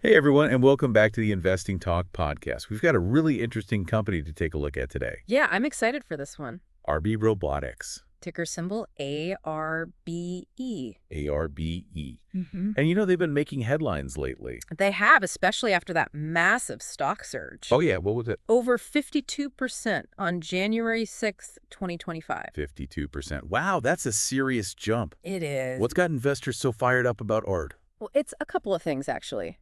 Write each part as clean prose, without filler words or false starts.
Hey everyone, and welcome back to the Investing Talk podcast. We've got a really interesting company to take a look at today. Yeah, I'm excited for this one. Arbe Robotics. Ticker symbol ARBE. ARBE. Mm-hmm. And they've been making headlines lately. They have, especially after that massive stock surge. Oh yeah, what was it? Over 52% on January 6th, 2025. 52%. Wow, that's a serious jump. It is. What's got investors so fired up about ARD? Well, it's a couple of things, actually.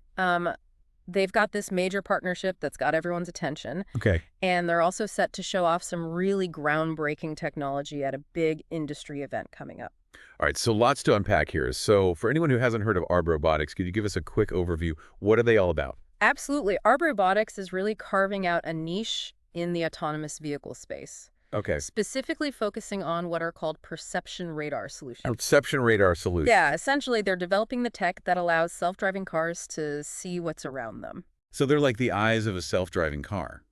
They've got this major partnership that's got everyone's attention. Okay. And they're also set to show off some really groundbreaking technology at a big industry event coming up. All right, so lots to unpack here. So for anyone who hasn't heard of Arbe Robotics, could you give us a quick overview? What are they all about? Absolutely. Arbe Robotics is really carving out a niche in the autonomous vehicle space. Okay. Specifically focusing on what are called perception radar solutions. Perception radar solution. Yeah, essentially they're developing the tech that allows self-driving cars to see what's around them. So they're like the eyes of a self-driving car.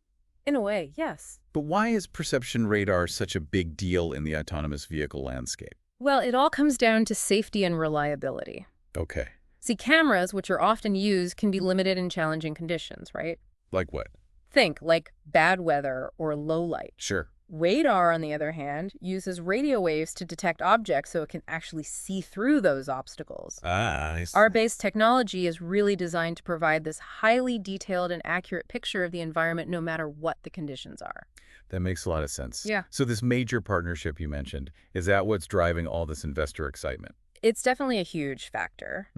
In a way, yes. But why is perception radar such a big deal in the autonomous vehicle landscape? Well, it all comes down to safety and reliability. Okay. See, cameras, which are often used, can be limited in challenging conditions, right? Like what? Think like bad weather or low light. Sure. Radar, on the other hand, uses radio waves to detect objects so it can actually see through those obstacles. I see. Arbe technology is really designed to provide this highly detailed and accurate picture of the environment no matter what the conditions are. That makes a lot of sense. Yeah. So this major partnership you mentioned, is that what's driving all this investor excitement? It's definitely a huge factor.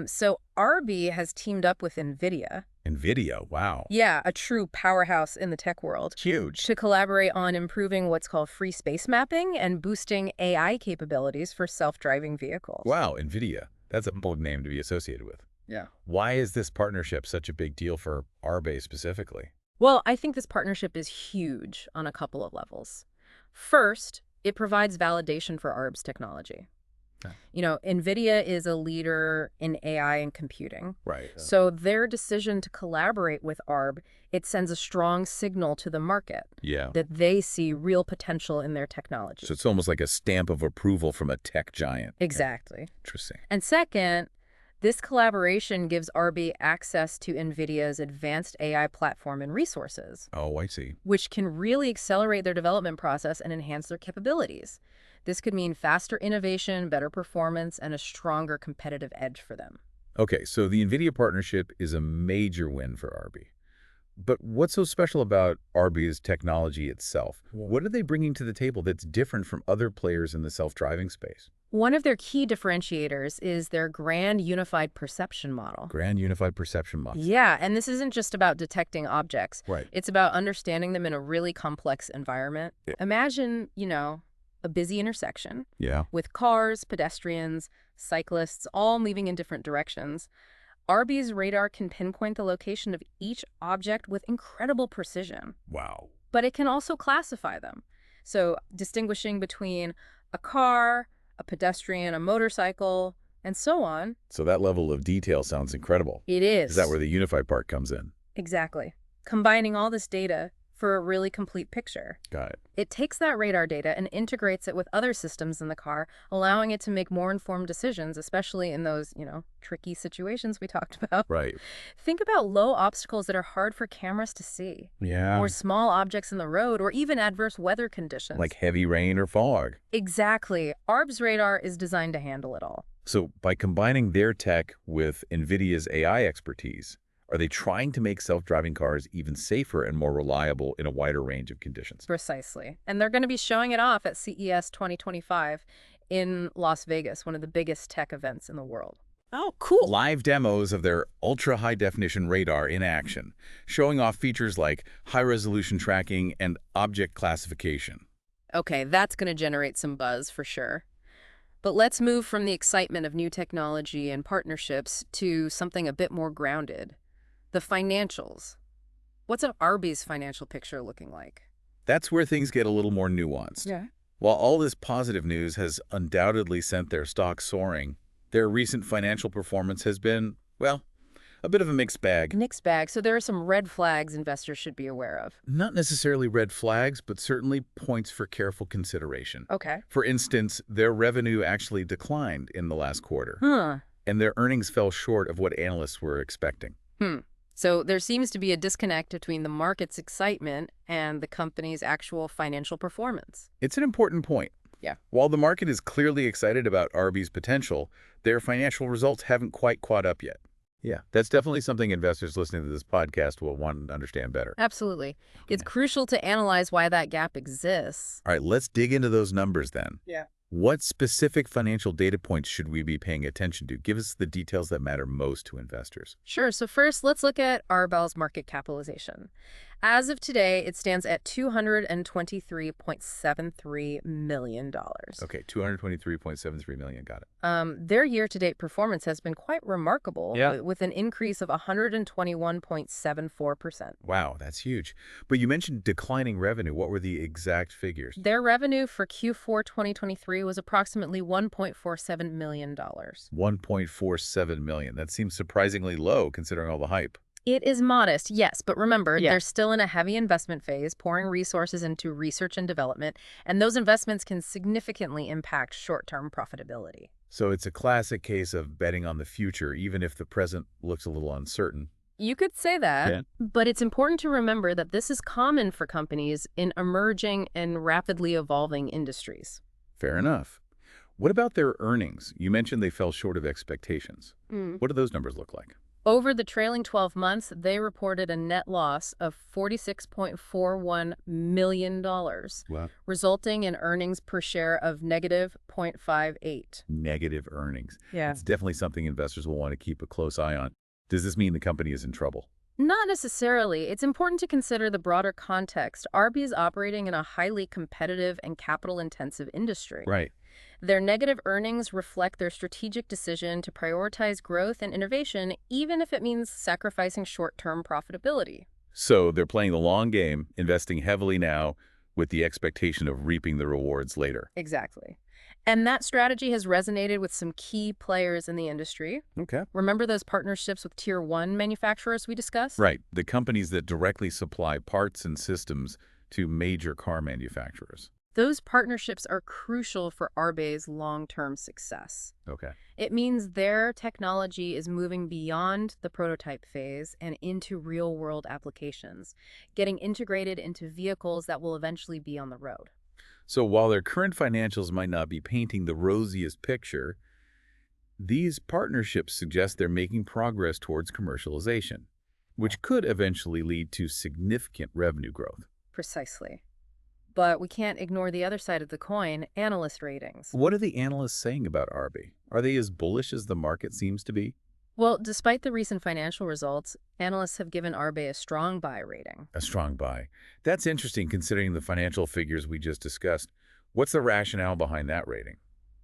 So Arbe has teamed up with NVIDIA. NVIDIA, wow. Yeah, a true powerhouse in the tech world. Huge. To collaborate on improving what's called free space mapping and boosting AI capabilities for self-driving vehicles. Wow, NVIDIA. That's a bold name to be associated with. Yeah. Why is this partnership such a big deal for Arbe specifically? Well, I think this partnership is huge on a couple of levels. First, it provides validation for Arbe's technology. Okay. NVIDIA is a leader in AI and computing. Right. So their decision to collaborate with Arbe, it sends a strong signal to the market that they see real potential in their technology. So it's almost like a stamp of approval from a tech giant. Exactly. Interesting. And second, this collaboration gives Arbe access to NVIDIA's advanced AI platform and resources. Oh, I see. Which can really accelerate their development process and enhance their capabilities. This could mean faster innovation, better performance, and a stronger competitive edge for them. Okay, so the NVIDIA partnership is a major win for Arbe. But what's so special about Arbe's technology itself? What are they bringing to the table that's different from other players in the self-driving space? One of their key differentiators is their Grand Unified Perception Model. Grand Unified Perception Model. Yeah, and this isn't just about detecting objects. Right. It's about understanding them in a really complex environment. Yeah. Imagine, a busy intersection. Yeah. With cars, pedestrians, cyclists, all moving in different directions. Arbe's radar can pinpoint the location of each object with incredible precision. Wow. But it can also classify them. So distinguishing between a car, a pedestrian, a motorcycle, and so on. So that level of detail sounds incredible. It is. Is that where the unified part comes in? Exactly. Combining all this data for a really complete picture. Got it. It takes that radar data and integrates it with other systems in the car, allowing it to make more informed decisions, especially in those, tricky situations we talked about. Right. Think about low obstacles that are hard for cameras to see. Yeah. Or small objects in the road, or even adverse weather conditions. Like heavy rain or fog. Exactly. Arbe's radar is designed to handle it all. So by combining their tech with NVIDIA's AI expertise, are they trying to make self-driving cars even safer and more reliable in a wider range of conditions? Precisely. And they're going to be showing it off at CES 2025 in Las Vegas, one of the biggest tech events in the world. Oh, cool. Live demos of their ultra-high-definition radar in action, showing off features like high-resolution tracking and object classification. Okay, that's going to generate some buzz for sure. But let's move from the excitement of new technology and partnerships to something a bit more grounded. The financials. What's Arbe's financial picture looking like? That's where things get a little more nuanced. Yeah. While all this positive news has undoubtedly sent their stock soaring, their recent financial performance has been, well, a bit of a mixed bag. Mixed bag. So there are some red flags investors should be aware of. Not necessarily red flags, but certainly points for careful consideration. Okay. For instance, their revenue actually declined in the last quarter. Huh. and their earnings fell short of what analysts were expecting. So there seems to be a disconnect between the market's excitement and the company's actual financial performance. It's an important point. Yeah. While the market is clearly excited about Arby's potential, their financial results haven't quite caught up yet. Yeah, that's definitely something investors listening to this podcast will want to understand better. Absolutely. Okay. It's crucial to analyze why that gap exists. All right, let's dig into those numbers then. Yeah. What specific financial data points should we be paying attention to? Give us the details that matter most to investors. Sure. So first, let's look at Arbe's market capitalization. As of today, it stands at $223.73 million. Okay, $223.73 million, got it. Their year-to-date performance has been quite remarkable, Yeah. with an increase of 121.74%. Wow, that's huge. But you mentioned declining revenue. What were the exact figures? Their revenue for Q4 2023 was approximately $1.47 million. $1.47 million. That seems surprisingly low considering all the hype. It is modest, yes, but remember, Yeah. they're still in a heavy investment phase, pouring resources into research and development, and those investments can significantly impact short-term profitability. So it's a classic case of betting on the future, even if the present looks a little uncertain. You could say that, Yeah. but it's important to remember that this is common for companies in emerging and rapidly evolving industries. Fair enough. What about their earnings? You mentioned they fell short of expectations. What do those numbers look like? Over the trailing 12 months, they reported a net loss of $46.41 million, Wow. resulting in earnings per share of negative 0.58. Negative earnings. Yeah. It's definitely something investors will want to keep a close eye on. Does this mean the company is in trouble? Not necessarily. It's important to consider the broader context. Arbe is operating in a highly competitive and capital-intensive industry. Right. Their negative earnings reflect their strategic decision to prioritize growth and innovation, even if it means sacrificing short-term profitability. So they're playing the long game, investing heavily now with the expectation of reaping the rewards later. Exactly. And that strategy has resonated with some key players in the industry. Okay. Remember those partnerships with Tier 1 manufacturers we discussed? Right. The companies that directly supply parts and systems to major car manufacturers. Those partnerships are crucial for Arbe's long-term success. Okay. It means their technology is moving beyond the prototype phase and into real-world applications, getting integrated into vehicles that will eventually be on the road. So while their current financials might not be painting the rosiest picture, these partnerships suggest they're making progress towards commercialization, which could eventually lead to significant revenue growth. Precisely. But we can't ignore the other side of the coin, analyst ratings. What are the analysts saying about Arbe? Are they as bullish as the market seems to be? Well, despite the recent financial results, analysts have given Arbe a strong buy rating. A strong buy. That's interesting considering the financial figures we just discussed. What's the rationale behind that rating?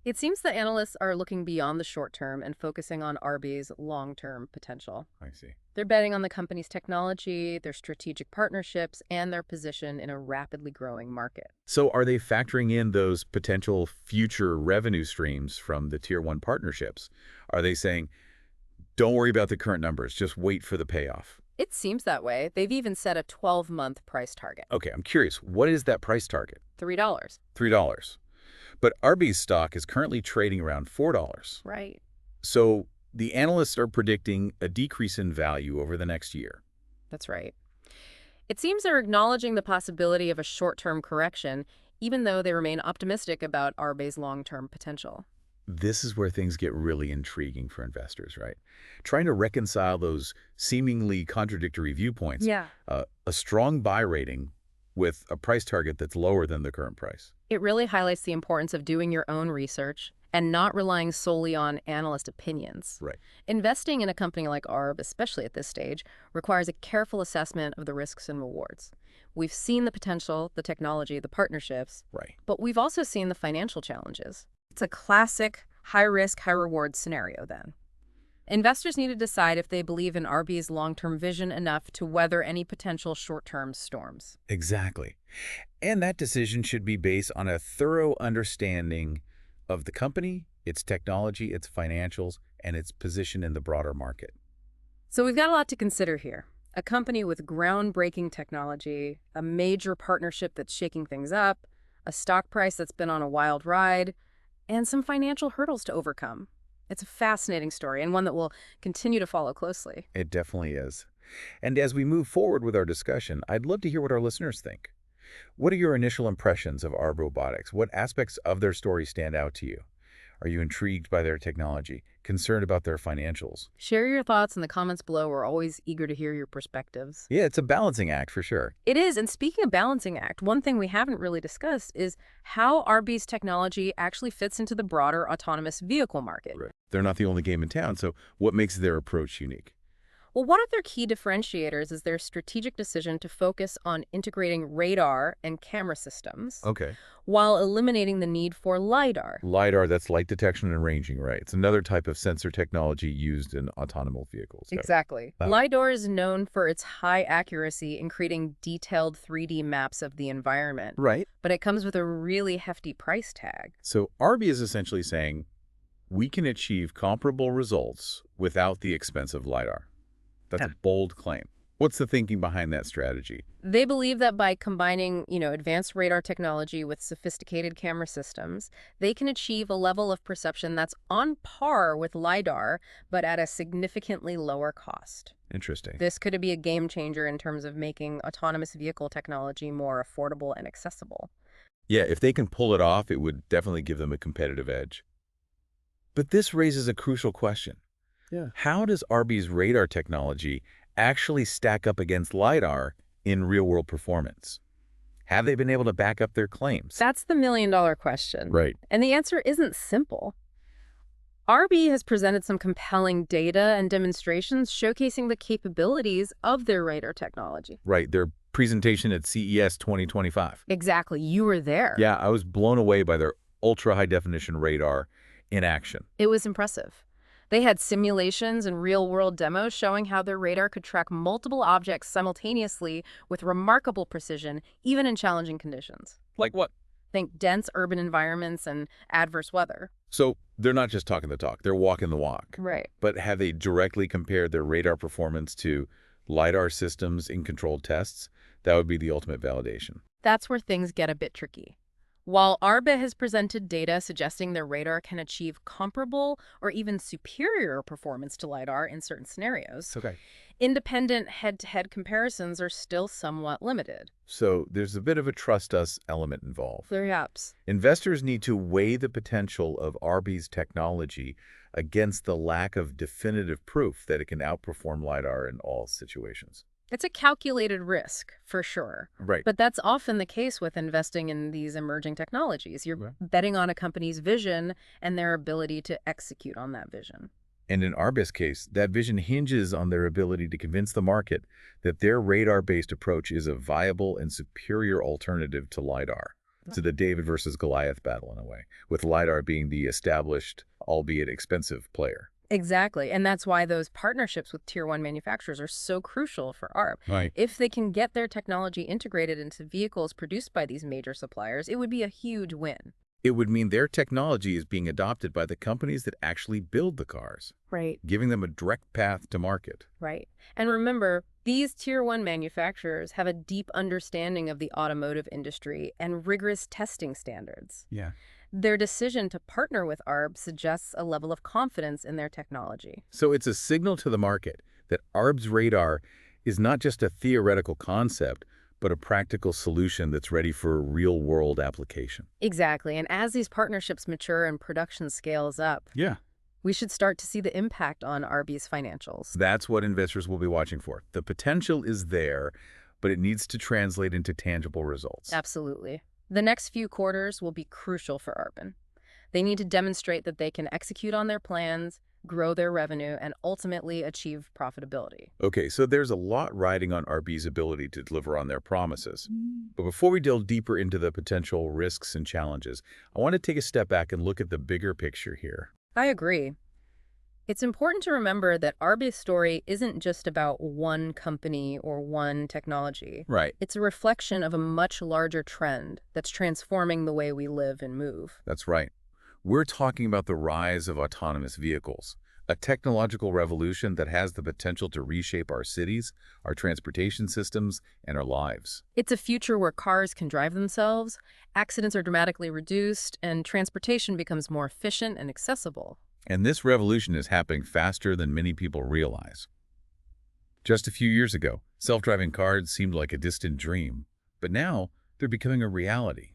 It seems that analysts are looking beyond the short term and focusing on Arbe's long-term potential. I see. They're betting on the company's technology, their strategic partnerships, and their position in a rapidly growing market. So are they factoring in those potential future revenue streams from the Tier 1 partnerships? Are they saying, don't worry about the current numbers, just wait for the payoff? It seems that way. They've even set a 12-month price target. Okay, I'm curious, what is that price target? $3. $3. But Arby's stock is currently trading around $4. Right. So the analysts are predicting a decrease in value over the next year. That's right. It seems they're acknowledging the possibility of a short-term correction, even though they remain optimistic about Arbe's long-term potential. This is where things get really intriguing for investors, right? Trying to reconcile those seemingly contradictory viewpoints. Yeah. A strong buy rating with a price target that's lower than the current price. It really highlights the importance of doing your own research and not relying solely on analyst opinions. Right. Investing in a company like Arbe, especially at this stage, requires a careful assessment of the risks and rewards. We've seen the potential, the technology, the partnerships, Right. but we've also seen the financial challenges. It's a classic high-risk, high-reward scenario then. Investors need to decide if they believe in Arbe's long-term vision enough to weather any potential short-term storms. Exactly. And that decision should be based on a thorough understanding of the company, its technology, its financials, and its position in the broader market. So we've got a lot to consider here. A company with groundbreaking technology, a major partnership that's shaking things up, a stock price that's been on a wild ride, and some financial hurdles to overcome. It's a fascinating story and one that we'll continue to follow closely. It definitely is. And as we move forward with our discussion, I'd love to hear what our listeners think. What are your initial impressions of Arbe Robotics? What aspects of their story stand out to you? Are you intrigued by their technology, concerned about their financials? Share your thoughts in the comments below. We're always eager to hear your perspectives. Yeah, it's a balancing act for sure. It is, and speaking of balancing act, one thing we haven't really discussed is how Arby's technology actually fits into the broader autonomous vehicle market. Right. They're not the only game in town, so what makes their approach unique? Well, one of their key differentiators is their strategic decision to focus on integrating radar and camera systems Okay. while eliminating the need for LiDAR. LiDAR, that's light detection and ranging, right? It's another type of sensor technology used in autonomous vehicles. Exactly. Wow. LiDAR is known for its high accuracy in creating detailed 3D maps of the environment, Right. but it comes with a really hefty price tag. So Arbe is essentially saying we can achieve comparable results without the expense of LiDAR. That's a bold claim. What's the thinking behind that strategy? They believe that by combining, advanced radar technology with sophisticated camera systems, they can achieve a level of perception that's on par with LiDAR, but at a significantly lower cost. Interesting. This could be a game changer in terms of making autonomous vehicle technology more affordable and accessible. Yeah, if they can pull it off, it would definitely give them a competitive edge. But this raises a crucial question. Yeah. How does Arbe's radar technology actually stack up against LiDAR in real-world performance? Have they been able to back up their claims? That's the million-dollar question. Right. And the answer isn't simple. Arbe has presented some compelling data and demonstrations showcasing the capabilities of their radar technology. Right. Their presentation at CES 2025. Exactly. You were there. Yeah, I was blown away by their ultra-high-definition radar in action. It was impressive. They had simulations and real-world demos showing how their radar could track multiple objects simultaneously with remarkable precision, even in challenging conditions. Like what? Think dense urban environments and adverse weather. So they're not just talking the talk, they're walking the walk. Right. But have they directly compared their radar performance to LiDAR systems in controlled tests? That would be the ultimate validation. That's where things get a bit tricky. While Arbe has presented data suggesting their radar can achieve comparable or even superior performance to LiDAR in certain scenarios, Okay. independent head-to-head comparisons are still somewhat limited. So there's a bit of a trust us element involved. Perhaps. Investors need to weigh the potential of Arbe's technology against the lack of definitive proof that it can outperform LiDAR in all situations. It's a calculated risk, for sure. Right. But that's often the case with investing in these emerging technologies. You're Right. betting on a company's vision and their ability to execute on that vision. And in Arbe's case, that vision hinges on their ability to convince the market that their radar-based approach is a viable and superior alternative to LiDAR. To the David versus Goliath battle in a way, with LiDAR being the established, albeit expensive, player. Exactly. And that's why those partnerships with Tier 1 manufacturers are so crucial for Arbe. Right. If they can get their technology integrated into vehicles produced by these major suppliers, it would be a huge win. It would mean their technology is being adopted by the companies that actually build the cars, Right. giving them a direct path to market. Right. And remember, these Tier 1 manufacturers have a deep understanding of the automotive industry and rigorous testing standards. Yeah. Their decision to partner with Arbe suggests a level of confidence in their technology. So it's a signal to the market that Arbe's radar is not just a theoretical concept, but a practical solution that's ready for real-world application. Exactly. And as these partnerships mature and production scales up, Yeah. we should start to see the impact on Arbe's financials. That's what investors will be watching for. The potential is there, but it needs to translate into tangible results. Absolutely. The next few quarters will be crucial for Arbe. They need to demonstrate that they can execute on their plans, grow their revenue, and ultimately achieve profitability. Okay, so there's a lot riding on Arbe's ability to deliver on their promises. But before we delve deeper into the potential risks and challenges, I want to take a step back and look at the bigger picture here. I agree. It's important to remember that Arbe's story isn't just about one company or one technology. Right. It's a reflection of a much larger trend that's transforming the way we live and move. That's right. We're talking about the rise of autonomous vehicles, a technological revolution that has the potential to reshape our cities, our transportation systems, and our lives. It's a future where cars can drive themselves, accidents are dramatically reduced, and transportation becomes more efficient and accessible. And this revolution is happening faster than many people realize. Just a few years ago, self-driving cars seemed like a distant dream, but now they're becoming a reality.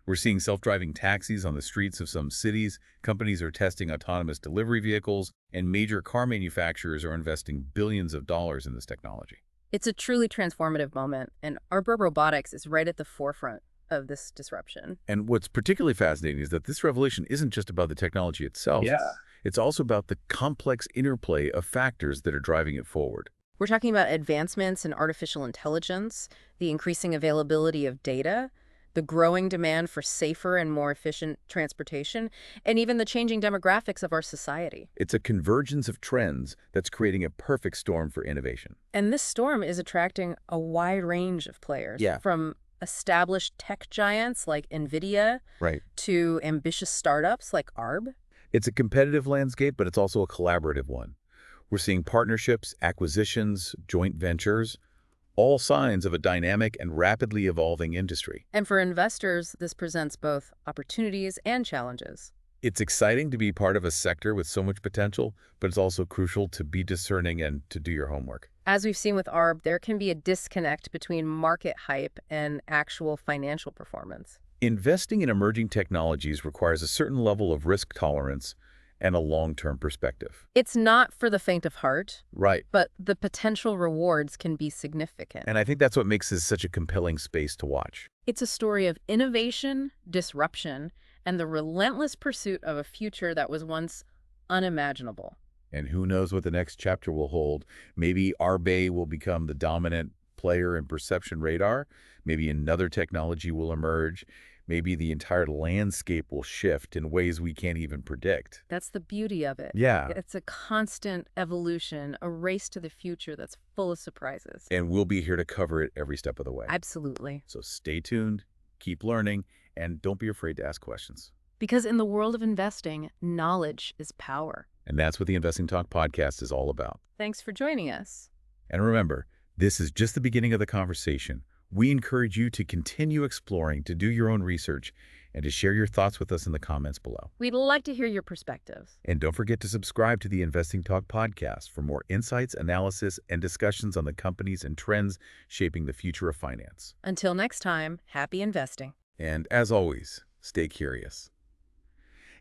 We're seeing self-driving taxis on the streets of some cities, companies are testing autonomous delivery vehicles, and major car manufacturers are investing billions of dollars in this technology. It's a truly transformative moment, and Arbe Robotics is right at the forefront of this disruption. And what's particularly fascinating is that this revolution isn't just about the technology itself. Yeah. It's also about the complex interplay of factors that are driving it forward. We're talking about advancements in artificial intelligence, the increasing availability of data, the growing demand for safer and more efficient transportation, and even the changing demographics of our society. It's a convergence of trends that's creating a perfect storm for innovation. And this storm is attracting a wide range of players, Yeah. from established tech giants like NVIDIA Right. to ambitious startups like Arbe. It's a competitive landscape, but it's also a collaborative one. We're seeing partnerships, acquisitions, joint ventures, all signs of a dynamic and rapidly evolving industry. And for investors, this presents both opportunities and challenges. It's exciting to be part of a sector with so much potential, but it's also crucial to be discerning and to do your homework. As we've seen with Arbe, there can be a disconnect between market hype and actual financial performance. Investing in emerging technologies requires a certain level of risk tolerance and a long-term perspective. It's not for the faint of heart, Right. but the potential rewards can be significant. And I think that's what makes this such a compelling space to watch. It's a story of innovation, disruption, and the relentless pursuit of a future that was once unimaginable. And who knows what the next chapter will hold. Maybe Arbe will become the dominant player in perception radar. Maybe another technology will emerge. Maybe the entire landscape will shift in ways we can't even predict. That's the beauty of it. Yeah. It's a constant evolution, a race to the future that's full of surprises. And we'll be here to cover it every step of the way. Absolutely. So stay tuned, keep learning, and don't be afraid to ask questions. Because in the world of investing, knowledge is power. And that's what the Investing Talk podcast is all about. Thanks for joining us. And remember, this is just the beginning of the conversation. We encourage you to continue exploring, to do your own research, and to share your thoughts with us in the comments below. We'd like to hear your perspectives. And don't forget to subscribe to the Investing Talk podcast for more insights, analysis, and discussions on the companies and trends shaping the future of finance. Until next time, happy investing. And as always, stay curious.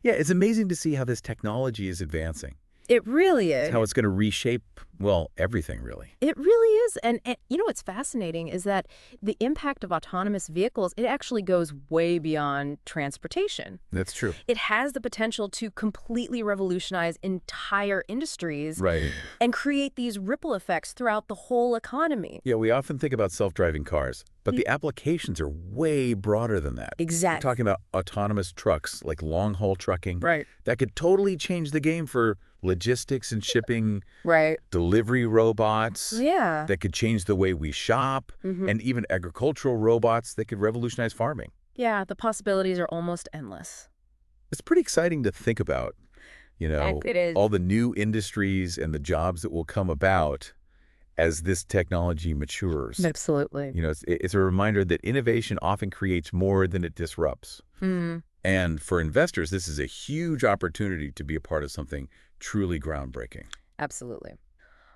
Yeah, it's amazing to see how this technology is advancing. It really is. How it's going to reshape, well, everything really. It really is. And you know what's fascinating is that the impact of autonomous vehicles, it actually goes way beyond transportation. That's true. It has the potential to completely revolutionize entire industries Right. and create these ripple effects throughout the whole economy. Yeah, we often think about self-driving cars, but the applications are way broader than that. Exactly. We're talking about autonomous trucks, like long-haul trucking. Right. That could totally change the game for logistics and shipping, Right. delivery robots. Yeah. That could change the way we shop, and even agricultural robots that could revolutionize farming. Yeah, the possibilities are almost endless. It's pretty exciting to think about, It is. all the new industries and the jobs that will come about as this technology matures. Absolutely. It's a reminder that innovation often creates more than it disrupts. And for investors, this is a huge opportunity to be a part of something truly groundbreaking. Absolutely.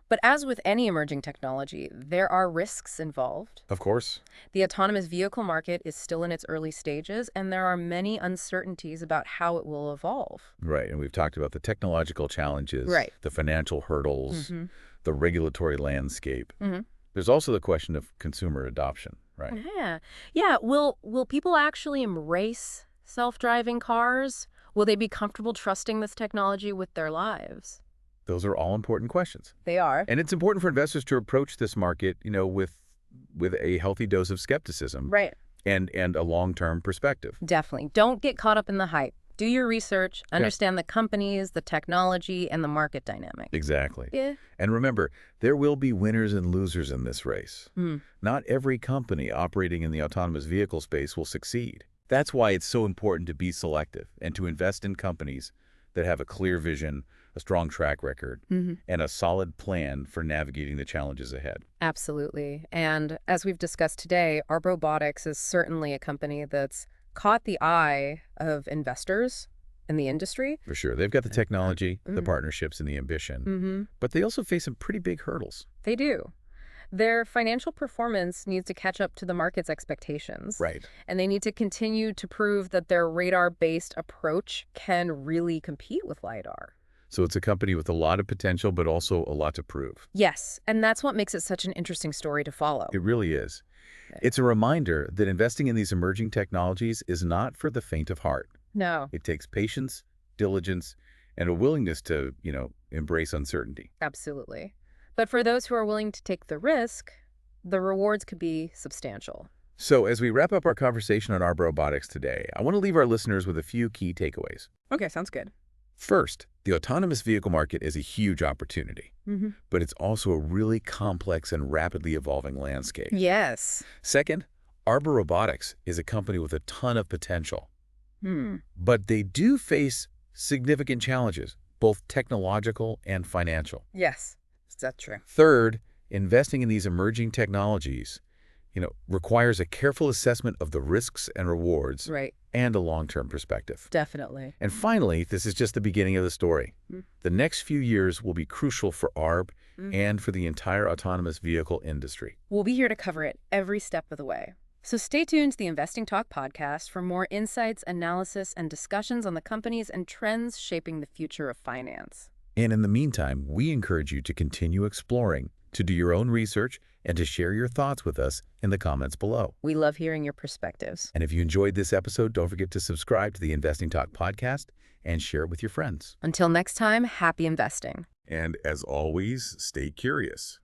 But as with any emerging technology, there are risks involved. Of course. The autonomous vehicle market is still in its early stages, and there are many uncertainties about how it will evolve. Right. And we've talked about the technological challenges, Right. the financial hurdles, the regulatory landscape. Mm-hmm. There's also the question of consumer adoption, right? Yeah. Yeah. Will people actually embrace self-driving cars? Will they be comfortable trusting this technology with their lives? Those are all important questions. They are. And it's important for investors to approach this market, with a healthy dose of skepticism. Right. And a long-term perspective. Definitely. Don't get caught up in the hype. Do your research, understand the companies, the technology, and the market dynamic. Exactly. Yeah. And remember, there will be winners and losers in this race. Not every company operating in the autonomous vehicle space will succeed. That's why it's so important to be selective and to invest in companies that have a clear vision, a strong track record, and a solid plan for navigating the challenges ahead. Absolutely. And as we've discussed today, Arbe Robotics is certainly a company that's caught the eye of investors in the industry. For sure. They've got the technology, the partnerships, and the ambition. But they also face some pretty big hurdles. They do. Their financial performance needs to catch up to the market's expectations. Right. And they need to continue to prove that their radar-based approach can really compete with LiDAR. So it's a company with a lot of potential, but also a lot to prove. Yes, and that's what makes it such an interesting story to follow. It really is. It's a reminder that investing in these emerging technologies is not for the faint of heart. No, It takes patience, diligence, and a willingness to, embrace uncertainty. absolutely. But for those who are willing to take the risk, the rewards could be substantial. So as we wrap up our conversation on Arbe Robotics today, I want to leave our listeners with a few key takeaways. Okay, sounds good. First, the autonomous vehicle market is a huge opportunity, but it's also a really complex and rapidly evolving landscape. Yes. Second, Arbe Robotics is a company with a ton of potential, but they do face significant challenges, both technological and financial. Yes, that's true. Third, investing in these emerging technologies, requires a careful assessment of the risks and rewards Right. and a long-term perspective. Definitely. And finally, this is just the beginning of the story. The next few years will be crucial for Arbe and for the entire autonomous vehicle industry. We'll be here to cover it every step of the way. So stay tuned to the Investing Talk podcast for more insights, analysis, and discussions on the companies and trends shaping the future of finance. And in the meantime, we encourage you to continue exploring, to do your own research, and to share your thoughts with us in the comments below. We love hearing your perspectives. And if you enjoyed this episode, don't forget to subscribe to the Investing Talk podcast and share it with your friends. Until next time, happy investing. And as always, stay curious.